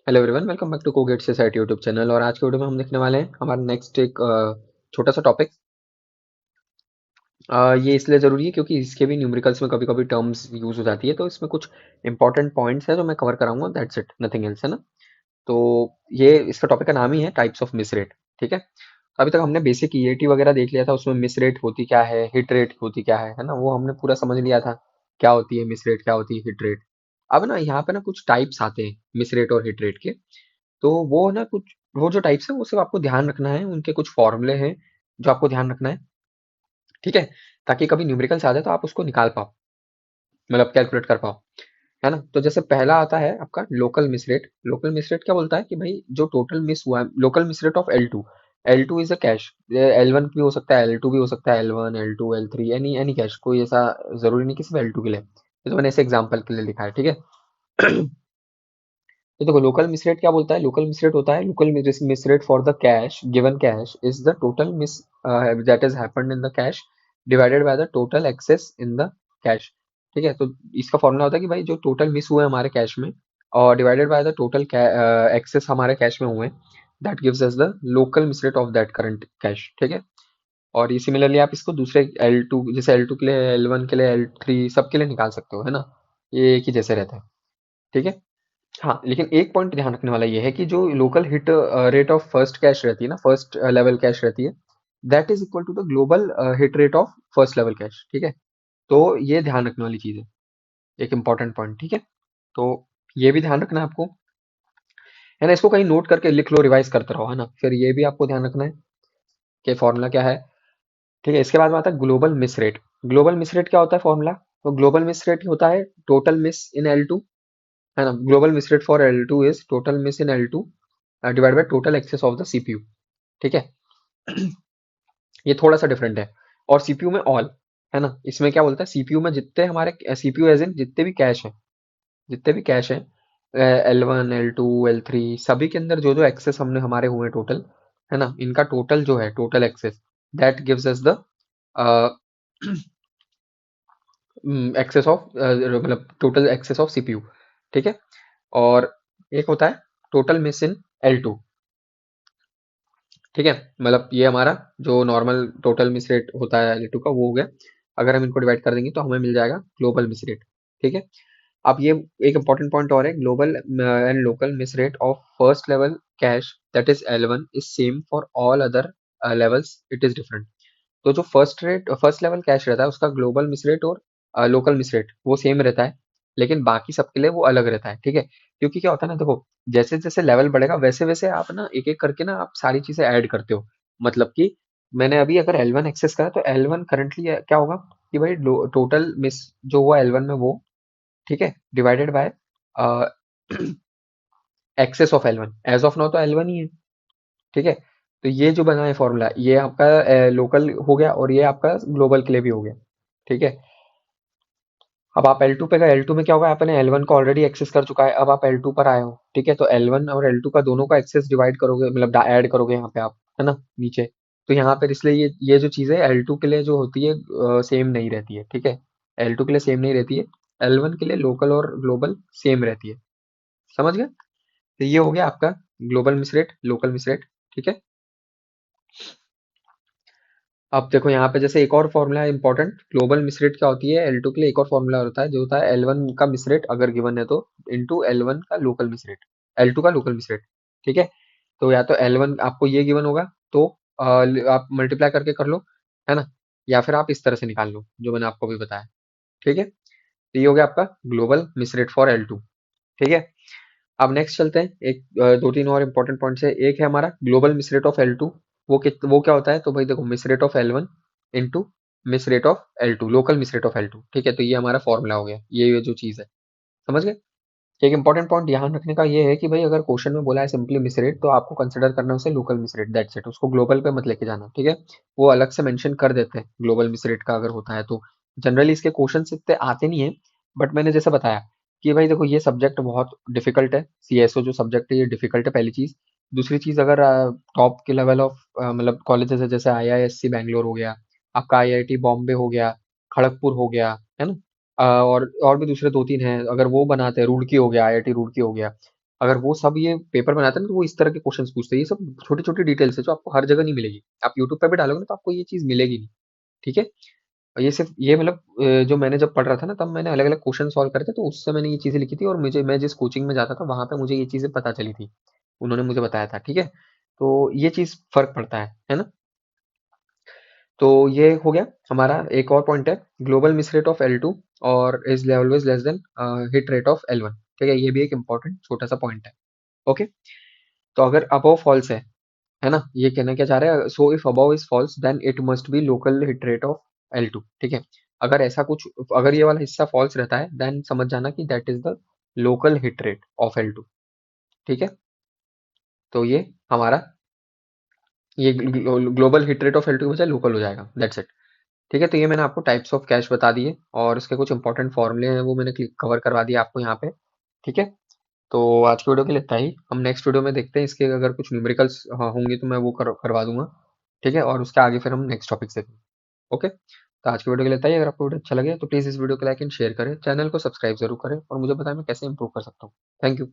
Hello everyone, welcome back to Kogate society YouTube channel. और आज के वीडियो में हम देखने वाले हैं हमारा नेक्स्ट एक छोटा सा टॉपिक। ये इसलिए ज़रूरी है क्योंकि इसके भी न्यूमेरिकल्स में कभी कभी टर्म्स यूज हो जाती है, तो इसमें कुछ इंपॉर्टेंट पॉइंट्स है जो मैं कवर कराऊंगा। दैट्स इट, नथिंग एल्स, है ना। तो ये इसका टॉपिक का नाम ही है टाइप्स ऑफ मिस रेट। ठीक है। अभी तक हमने बेसिक ईएटी वगैरह देख लिया था, उसमें मिस रेट होती क्या है, हिट रेट होती क्या है ना, वो हमने पूरा समझ लिया था। क्या होती है मिस रेट, क्या होती है हिट रेट। अब ना यहाँ पे ना कुछ टाइप्स आते हैं मिस रेट और हिट रेट के। तो वो ना कुछ, वो जो टाइप्स है वो सिर्फ आपको ध्यान रखना है, उनके कुछ फॉर्मूले हैं जो आपको ध्यान रखना है। ठीक है। ताकि कभी न्यूमेरिकल्स आ जाए तो आप उसको निकाल पाओ, मतलब कैलकुलेट कर पाओ, है ना। तो जैसे पहला आता है आपका local miss rate. Local miss rate क्या बोलता है कि भाई जो टोटल मिस हुआ है, local miss rate of L2। L2 is a cash. L1 भी हो सकता है, L2 भी हो सकता है, L1 L2 L3, any any cash, कोई ऐसा जरूरी नहीं कि सिर्फ L2 के लिए। ये तो मैंने ऐसे एग्जांपल के लिए लिखा है, ठीक है। तो देखो लोकल मिस रेट क्या बोलता है। लोकल मिस रेट होता है, local miss rate for the cache, given cache is the total miss that is happened in the cache divided by the total access in the cache. ठीक है। तो इसका formula होता है कि भाई जो टोटल मिस हुए हमारे कैश में और divided by the total access हमारे कैश में हुए, that gives us the local miss rate of that current cache. ठीक है। और ये सिमिलरली आप इसको दूसरे L2, जैसे L2 के लिए, L1 के लिए, L3 सब के लिए निकाल सकते हो, है ना। ये एक ही जैसे रहता है। ठीक है। हाँ, लेकिन एक पॉइंट ध्यान रखने वाला ये है कि जो local hit rate of first cache रहती है ना, फर्स्ट लेवल कैश रहती है, that is equal to the global hit rate of first level cache. ठीक है। तो ये ध्यान रखने वाली चीज है, एक इंपॉर्टेंट पॉइंट। ठीक है। तो ये भी ध्यान रखना है आपको, है ना। इसको कहीं नोट करके लिख लो, रिवाइज करते रहो, है ना। फिर ये भी आपको ध्यान रखना है कि फॉर्मूला क्या है। ठीक है। इसके बाद में आता है global miss rate. Global miss rate क्या होता है फॉर्मूला। तो ग्लोबल मिस रेट होता है टोटल मिस इन L2, है ना। Global miss rate for L2 is total miss in L2 divide by total access of the CPU. ठीक है। ये थोड़ा सा डिफरेंट है। और सीपीयू में ऑल, है ना। इसमें क्या बोलता है, सीपीयू में जितने हमारे सीपीयू एज इन जितने भी कैश हैं, जितने भी कैश हैं, L1 L2 L3 सभी के अंदर जो जो एक्सेस हमने हमारे हुए टोटल, है ना, इनका टोटल जो है, total access, that gives us the access of, मतलब टोटल एक्सेस ऑफ सीपीयू। ठीक है। और एक होता है टोटल मिस इन L2। ठीक है। मतलब ये हमारा जो नॉर्मल टोटल मिस रेट होता है L2 का, वो हो गया। अगर हम इनको डिवाइड कर देंगे तो हमें मिल जाएगा ग्लोबल मिस रेट। ठीक है। अब ये एक इंपॉर्टेंट पॉइंट और है, global and local miss rate of first level cash that is L1 is same for all other levels, it is different. तो जो फर्स्ट लेवल कैश रहता है उसका ग्लोबल मिस रेट और लोकल मिस रेट वो same रहता है, लेकिन बाकी सबके लिए वो अलग रहता है। ठीक है। क्योंकि क्या होता है ना, देखो, जैसे जैसे लेवल बढ़ेगा वैसे वैसे आप ना एक एक करके ना आप सारी चीजें ऐड करते हो। मतलब कि मैंने अभी अगर L1 एक्सेस करा तो L1 करंटली क्या होगा कि भाई टोटल मिस जो हुआ L1 में वो, ठीक है, divided by access of L1। As of now तो L1 ही है। ठीक है। तो ये जो बना है फॉर्मूला, ये आपका लोकल हो गया और ये आपका ग्लोबल के लिए भी हो गया। ठीक है। अब आप L2 पे गए, L2 में क्या होगा, आपने L1 को ऑलरेडी एक्सेस कर चुका है, अब आप L2 पर आए हो। ठीक है। तो L1 और L2 का दोनों का एक्सेस डिवाइड करोगे, मतलब ऐड करोगे यहाँ पे आप, है ना, नीचे। तो यहाँ पर इसलिए ये जो चीज़ है L2 के लिए जो होती है सेम नहीं रहती है। ठीक है। L2 के लिए सेम नहीं रहती है, L1 के लिए लोकल और ग्लोबल सेम रहती है। समझ गए। तो ये हो गया आपका global miss rate, local miss rate. ठीक है। अब देखो यहाँ पे जैसे एक और फॉर्मूला है इंपॉर्टेंट, ग्लोबल मिस रेट क्या होती है L2 के लिए, एक और फॉर्मूला होता है जो होता है L1 का मिस रेट अगर गिवन है तो इनटू L1 का लोकल मिस रेट, L2 का लोकल मिस रेट। ठीक है। तो या तो L1 आपको ये गिवन होगा तो आप मल्टीप्लाई करके कर लो, है ना, या फिर आप इस तरह से निकाल लो जो मैंने आपको अभी बताया। ठीक है। तो ये हो गया आपका global miss rate for L2। ठीक है। अब नेक्स्ट चलते हैं, एक दो तीन और इंपॉर्टेंट पॉइंट्स है। एक है हमारा global miss rate of L2। वो क्या होता है, तो भाई देखो, miss rate of L1 into miss rate of L2, local miss rate of L2। ठीक है। तो ये हमारा फॉर्मूला हो गया, ये जो चीज है, समझ गए। एक इंपॉर्टेंट पॉइंट ध्यान रखने का ये है कि भाई अगर क्वेश्चन में बोला है सिंपली मिस रेट तो आपको कंसिडर करना है उसे local miss rate, that's it. उसको ग्लोबल पे मत लेके जाना। ठीक है। वो अलग से मेंशन कर देते हैं ग्लोबल मिस रेट का अगर होता है तो। जनरली इसके क्वेश्चन इतने आते नहीं है, बट मैंने जैसे बताया कि भाई देखो ये सब्जेक्ट बहुत डिफिकल्ट है, सीएसओ जो सब्जेक्ट है ये डिफिकल्ट है, पहली चीज। दूसरी चीज, अगर टॉप के लेवल ऑफ मतलब कॉलेजेस है, जैसे आईआईएससी बैंगलोर हो गया, आपका आईआईटी बॉम्बे हो गया, खड़गपुर हो गया, है ना, और भी दूसरे दो तीन हैं, अगर वो बनाते हैं, रुड़की हो गया, आईआईटी रुड़की हो गया, अगर वो सब ये पेपर बनाते हैं ना, तो वो इस तरह के क्वेश्चंस पूछते हैं। ये सब छोटी छोटी डिटेल्स है जो आपको हर जगह नहीं मिलेगी। आप यूट्यूब पे भी डालोगे ना तो आपको ये चीज मिलेगी नहीं। ठीक है। और ये सिर्फ ये मतलब जो मैंने जब पढ़ रहा था ना तब मैंने अलग अलग क्वेश्चन सॉल्व करे थे, तो उससे मैंने ये चीजें लिखी थी, और मुझे मैं जिस कोचिंग में जाता था वहां पे मुझे ये चीजें पता चली थी। उन्होंने मुझे बताया था। ठीक है। तो ये चीज फर्क पड़ता है ना। तो ये हो गया हमारा। एक और पॉइंट है, global miss rate of L2 और is always less than hit rate of L1। ठीक है, ये भी एक इंपॉर्टेंट छोटा सा पॉइंट है। ओके। तो अगर अबव फॉल्स है ना, ये कहना क्या चाह रहा है, so if above is false then it must be local hit rate of L2। ठीक है। अगर ऐसा कुछ, अगर ये वाला हिस्सा फॉल्स रहता है देन समझ जाना कि that is the local hit rate of L2। ठीक है। तो ये हमारा, ये global hit rate of L2 की बजाय लोकल हो जाएगा, दैट्स इट। ठीक है। तो ये मैंने आपको टाइप्स ऑफ कैश बता दिए, और उसके कुछ इंपॉर्टेंट फॉर्मूले हैं वो मैंने कवर करवा दिए आपको यहाँ पे। ठीक है। तो आज की वीडियो के लिए इतना ही। हम नेक्स्ट वीडियो में देखते हैं इसके, अगर कुछ न्यूमेरिकल्स होंगे तो मैं वो करवा दूंगा। ठीक है। और उसके आगे फिर हम नेक्स्ट टॉपिक से। ओके। तो आज की वीडियो के लिए इतना ही। अगर आपको वीडियो अच्छा लगे तो प्लीज़ इस वीडियो को लाइक एंड शेयर करें, चैनल को सब्सक्राइब जरूर करें, और मुझे बताएं मैं कैसे इंप्रूव कर सकता हूँ। Thank you.